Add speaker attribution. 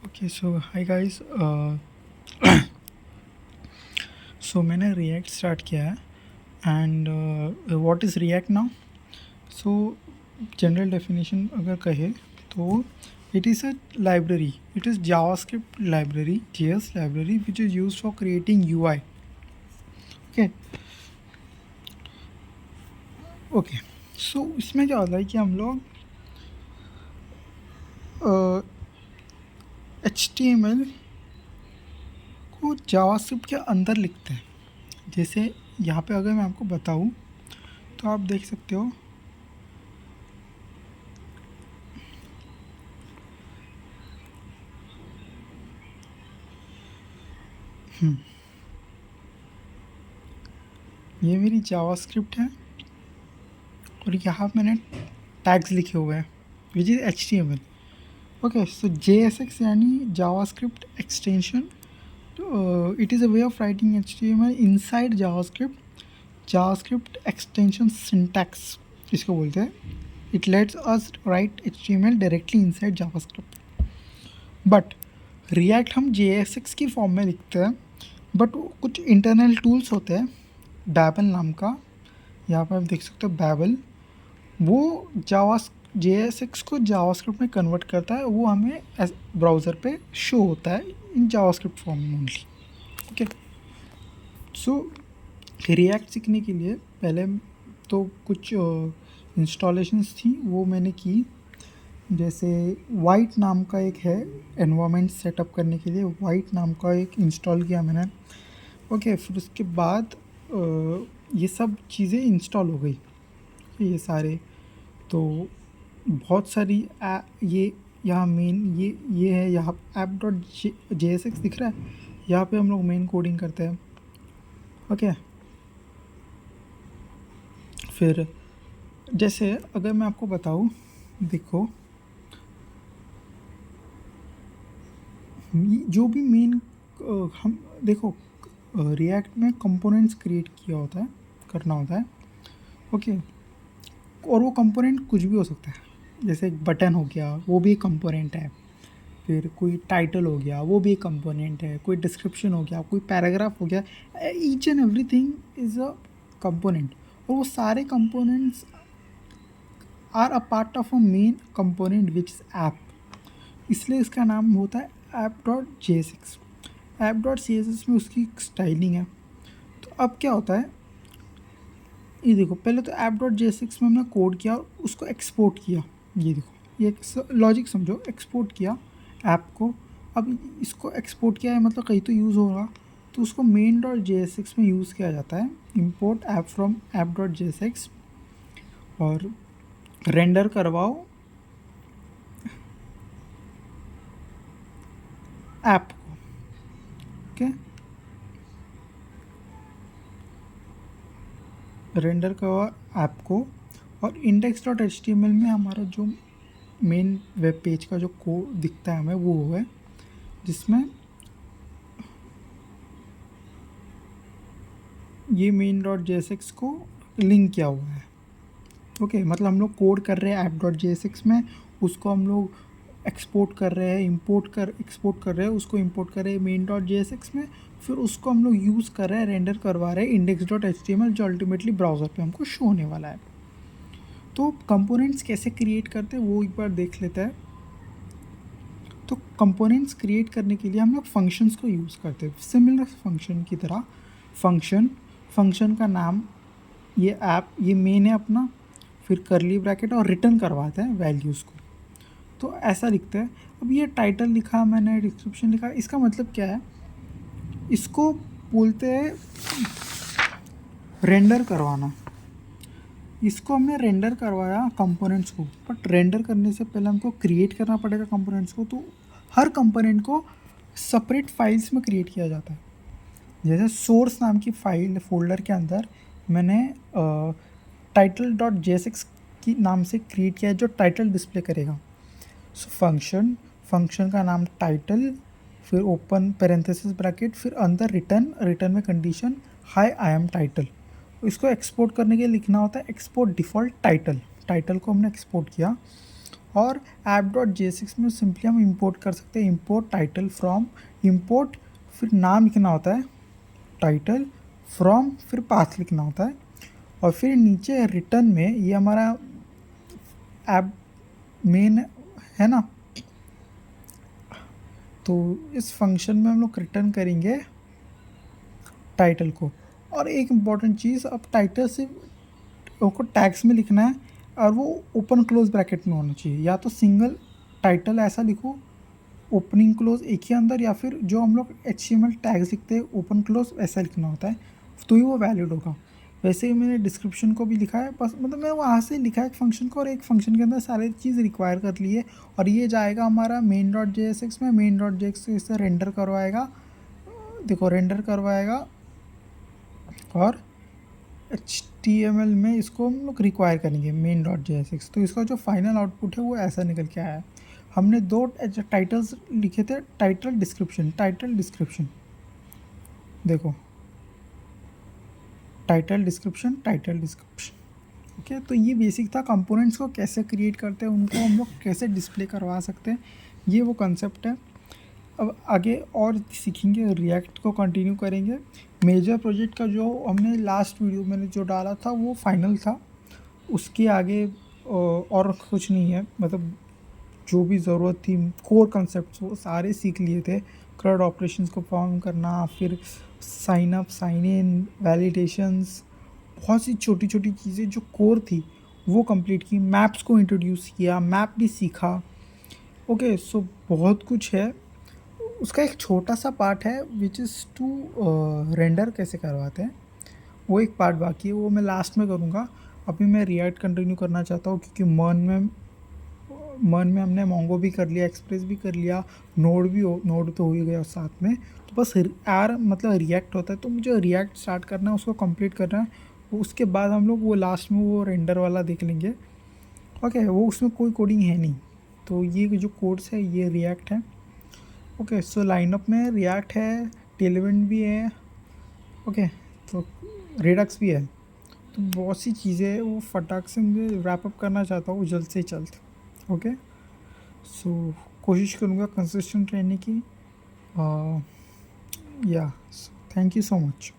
Speaker 1: Okay so hi guys. सो मैंने react start किया है and what is react now. So general definition अगर कहे तो it is a library, it is JavaScript library, JS library which is used for creating UI. Okay okay so इसमें क्या होता है कि हम लोग HTML को जावास्क्रिप्ट के अंदर लिखते हैं। जैसे यहाँ पे अगर मैं आपको बताऊँ तो आप देख सकते हो ये मेरी जावास्क्रिप्ट है और यहाँ मैंने टैग्स लिखे हुए हैं which is HTML। Okay so JSX यानी JavaScript extension. It is a way of writing HTML inside JavaScript extension syntax इसको बोलते हैं। It let's us right HTML directly inside JavaScript. But react हम JSX की form में लिखते हैं, but कुछ इंटरनल टूल्स होते हैं बैबल नाम का, यहाँ पर आप देख सकते हो बैबल, वो JSX को जावास्क्रिप्ट में कन्वर्ट करता है। वो हमें ब्राउज़र पे शो होता है इन जावास्क्रिप्ट फॉर्म में ओनली। ओके सो रिएक्ट सीखने के लिए पहले तो कुछ इंस्टॉलेशंस थी वो मैंने की। जैसे वाइट नाम का एक है एनवायरनमेंट सेटअप करने के लिए, वाइट नाम का एक इंस्टॉल किया मैंने। ओके फिर उसके बाद ये सब चीज़ें इंस्टॉल हो गई, ये सारे। तो बहुत सारी ये यहाँ मेन ये है, यहाँ app.jsx दिख रहा है, यहाँ पे हम लोग मेन कोडिंग करते हैं। ओके फिर जैसे अगर मैं आपको बताऊँ, देखो जो भी मेन हम देखो रिएक्ट में कंपोनेंट्स क्रिएट किया होता है, करना होता है। ओके और वो कंपोनेंट कुछ भी हो सकता है, जैसे एक बटन हो गया वो भी एक कंपोनेंट है, फिर कोई टाइटल हो गया वो भी एक कंपोनेंट है, कोई डिस्क्रिप्शन हो गया, कोई पैराग्राफ हो गया, each and everything is a component. और वो सारे components are a part of a main component which is app, इसलिए इसका नाम होता है app.jsx। app.jsx में उसकी स्टाइलिंग है। तो अब क्या होता है, ये देखो पहले तो app.jsx में हमने कोड किया और उसको एक्सपोर्ट किया। ये देखो ये लॉजिक समझो, एक्सपोर्ट किया ऐप को। अब इसको एक्सपोर्ट किया है मतलब कहीं तो यूज़ होगा, तो उसको main.jsx में यूज़ किया जाता है, import app from app.jsx, और रेंडर करवाओ ऐप को। ओके रेंडर करवाओ ऐप को, और index.html में हमारा जो मेन वेब पेज का जो कोड दिखता है हमें वो है, जिसमें ये main.jsx को लिंक किया हुआ है। ओके मतलब हम लोग कोड कर रहे हैं app.jsx में, उसको हम लोग एक्सपोर्ट कर रहे हैं, एक्सपोर्ट कर रहे हैं, उसको इंपोर्ट कर रहे हैं main.jsx में, फिर उसको हम लोग यूज़ कर रहे हैं, रेंडर करवा रहे हैं index.html जो अल्टीमेटली ब्राउज़र पे हमको शो होने वाला है। तो कंपोनेंट्स कैसे क्रिएट करते हैं वो एक बार देख लेते हैं। तो कंपोनेंट्स क्रिएट करने के लिए हम लोग फंक्शंस को यूज़ करते हैं, सिमिलर फंक्शन की तरह। फंक्शन का नाम ये ऐप, ये मेन है अपना, फिर करली ब्रैकेट और रिटर्न करवाते हैं वैल्यूज़ को। तो ऐसा लिखते हैं। अब ये टाइटल लिखा मैंने, डिस्क्रिप्शन लिखा, इसका मतलब क्या है, इसको बोलते हैं रेंडर करवाना। इसको हमने रेंडर करवाया कंपोनेंट्स को, बट रेंडर करने से पहले हमको क्रिएट करना पड़ेगा कंपोनेंट्स को। तो हर कंपोनेंट को सेपरेट फाइल्स में क्रिएट किया जाता है। जैसे सोर्स नाम की फाइल फोल्डर के अंदर मैंने title.jsx की नाम से क्रिएट किया है जो टाइटल डिस्प्ले करेगा। सो फंक्शन का नाम टाइटल, फिर ओपन पैरेंथेसिस ब्रैकेट, फिर अंदर रिटर्न में condition high I am title. इसको एक्सपोर्ट करने के लिए लिखना होता है एक्सपोर्ट डिफ़ॉल्ट टाइटल को हमने एक्सपोर्ट किया। और ऐप डॉट JSX में सिंपली हम इंपोर्ट कर सकते हैं, इंपोर्ट टाइटल फ्रॉम, इंपोर्ट फिर नाम लिखना होता है टाइटल फ्रॉम, फिर पाथ लिखना होता है, और फिर नीचे रिटर्न में ये हमारा ऐप मेन है ना, तो इस फंक्शन में हम लोग रिटर्न करेंगे टाइटल को। और एक इम्पॉर्टेंट चीज़, अब टाइटल से को टैग्स में लिखना है और वो ओपन क्लोज ब्रैकेट में होना चाहिए, या तो सिंगल टाइटल ऐसा लिखो ओपनिंग क्लोज एक ही अंदर, या फिर जो हम लोग HTML टैग्स लिखते हैं ओपन क्लोज ऐसा लिखना होता है, तो ही वो वैलिड होगा। वैसे ही मैंने डिस्क्रिप्शन को भी लिखा है, बस मतलब मैं वहाँ से लिखा है एक फ़ंक्शन को, और एक फ़ंक्शन के अंदर सारी चीज़ रिक्वायर कर ली है, और ये जाएगा हमारा मेन डॉट JSX में, मेन डॉट JSX से रेंडर करवाएगा, देखो रेंडर करवाएगा, और HTML में इसको हम लोग रिक्वायर करेंगे मेन डॉट JSX। तो इसका जो फाइनल आउटपुट है वो ऐसा निकल के आया है। हमने दो टाइटल्स लिखे थे, टाइटल डिस्क्रिप्शन, टाइटल डिस्क्रिप्शन, देखो title description, title description. Okay, तो ये बेसिक था, कंपोनेंट्स को कैसे क्रिएट करते हैं, उनको हम लोग कैसे डिस्प्ले करवा सकते हैं, ये वो कंसेप्ट है। अब आगे और सीखेंगे, रिएक्ट को कंटिन्यू करेंगे। मेजर प्रोजेक्ट का जो हमने लास्ट वीडियो मैंने जो डाला था वो फाइनल था, उसके आगे और कुछ नहीं है, मतलब जो भी ज़रूरत थी कोर कंसेप्ट वो सारे सीख लिए थे। CRUD ऑपरेशंस को फॉर्म करना, फिर sign up, sign in, validations, बहुत सी छोटी छोटी चीज़ें जो कोर थी वो कंप्लीट की। मैप्स को इंट्रोड्यूस किया, मैप भी सीखा। ओके, सो बहुत कुछ है। उसका एक छोटा सा पार्ट है विच इज़ टू रेंडर कैसे करवाते हैं, वो एक पार्ट बाकी है, वो मैं लास्ट में करूँगा। अभी मैं रिएक्ट कंटिन्यू करना चाहता हूँ, क्योंकि मन में हमने मोंगो भी कर लिया, एक्सप्रेस भी कर लिया, नोड तो हो ही गया साथ में। तो बस यार मतलब रिएक्ट होता है, तो मुझे रिएक्ट स्टार्ट करना है, उसको कंप्लीट करना है। उसके बाद हम लोग वो लास्ट में वो रेंडर वाला देख लेंगे। ओके, वो उसमें कोई कोडिंग है नहीं, तो ये जो कोड्स है ये रिएक्ट है। ओके, सो लाइनअप में रिएक्ट है, टेलविंड भी है, ओके, तो रेडक्स भी है, तो बहुत सी चीज़ें वो फटाक से मुझे रैप अप करना चाहता हूँ जल्द से जल्द। ओके, सो कोशिश करूँगा कंसिस्टेंट रहने की। या, थैंक यू सो मच।